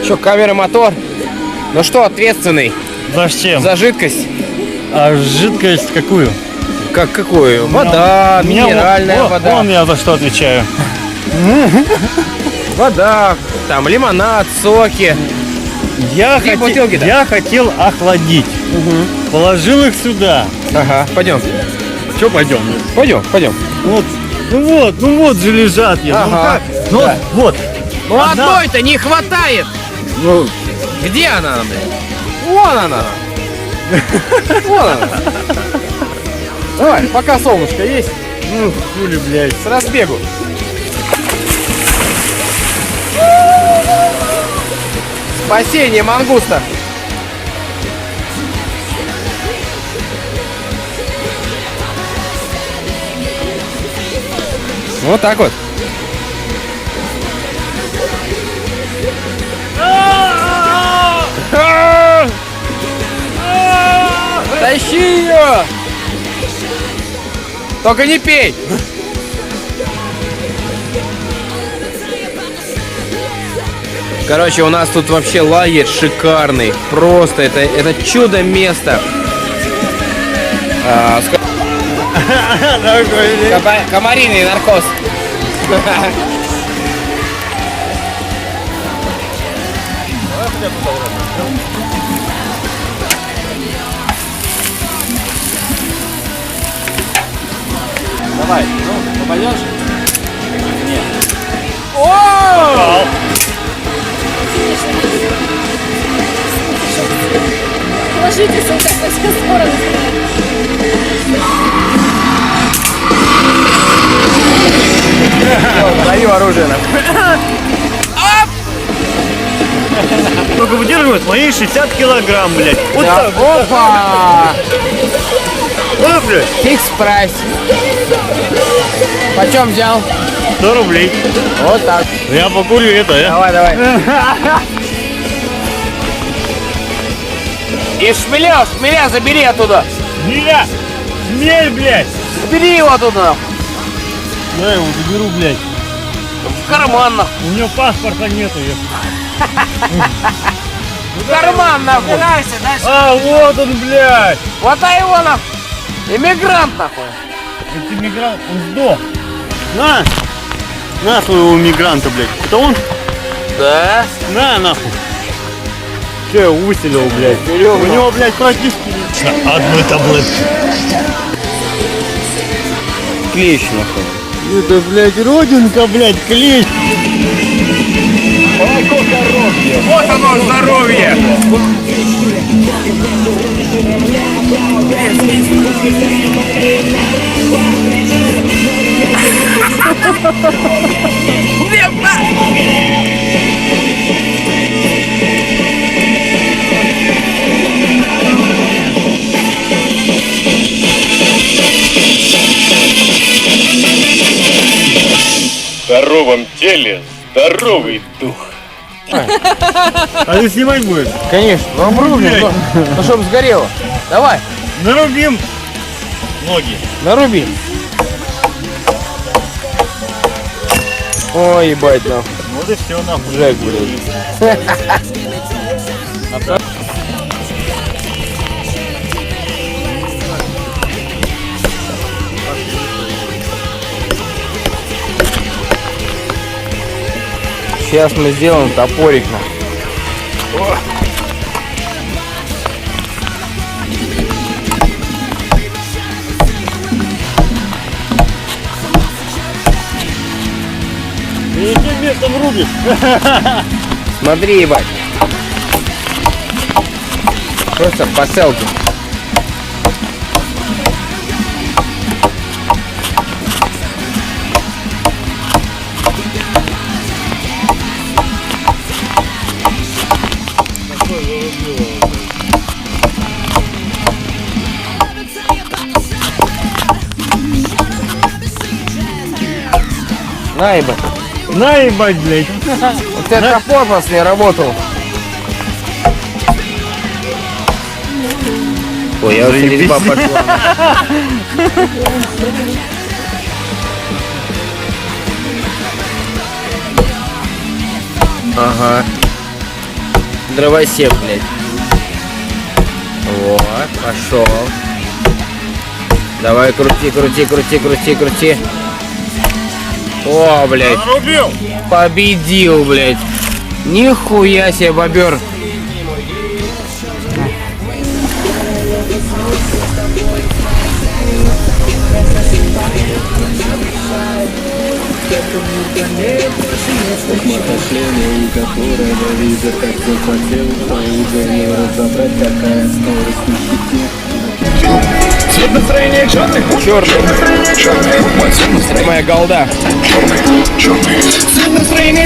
Что, камера, мотор? Ну что, ответственный? Зачем? За жидкость? А жидкость какую? Какую? Вода, минеральная вода. Вон я за что отвечаю. Вода, там лимонад, соки. Я бутылки-то? хотел охладить. Положил их сюда. Ага, пойдем. Че пойдем? Пойдем. Ну вот же лежат я. Ага, Ну да. вот. Ну Одна- одной-то не хватает. Ну, Где она, блин? Вон она. Вон она. Давай, пока солнышко есть, хули, блядь. с разбегу. Спасение мангуста. Вот так вот. Тащи ее! Только не пей! Короче, у нас тут вообще лагерь шикарный. Просто это чудо место. Комариный наркоз. Давай, ну, попадешь? Нет. О! Ложитесь, он так во все стороны. Даю оружие нам. Только выдерживают мои 60 килограмм, блядь. Вот Да. так. Опа! Вот, блядь. Фикс прайс. Почем взял? 100 рублей. Вот так. Я покурю это, Давай. И шмеля забери оттуда. Шмеля! Шмель, блядь! Забери его оттуда. Я его заберу, блядь. В карман нахуй. У него паспорта нету. В карман нахуй. А, вот он, блядь! Хватай его нахуй. Иммигрант нахуй. Это мигрант, он сдох. На своего мигранта, блядь. Это он? Да? На, нахуй. Че, выселил, блядь. У него, блядь, практически... Одной таблетки. Клещ нахуй. Это, блядь, родинка, блядь, клещ. Вот оно здоровье. В здоровом теле здоровый дух. А ты снимать будешь? Конечно. Ну обрубим, ну чтоб сгорело. Давай, Нарубим ноги. наруби. Ой, ебать нахуй. Вот и все, нахуй. Жек, блядь. Сейчас мы сделаем топорик. И этим местом рубишь. Смотри, ебать. Просто по селке. На, ебать. На, ебать, блядь. Вот это топор просто не работал. Ой, я уже резьба пошла. Ага. Дровосек, блядь. Вот, пошел. Давай, крути, крути, крути, крути, крути. О, блядь. Зарубил! Победил, блядь. Нихуя себе, бобер. Мошенник, которого видят, как захотел, что уже не разобрать, какая скорость на щите. Цвет настроения черный. Черный. Черный. Моя голда. Черный. Цвет настроения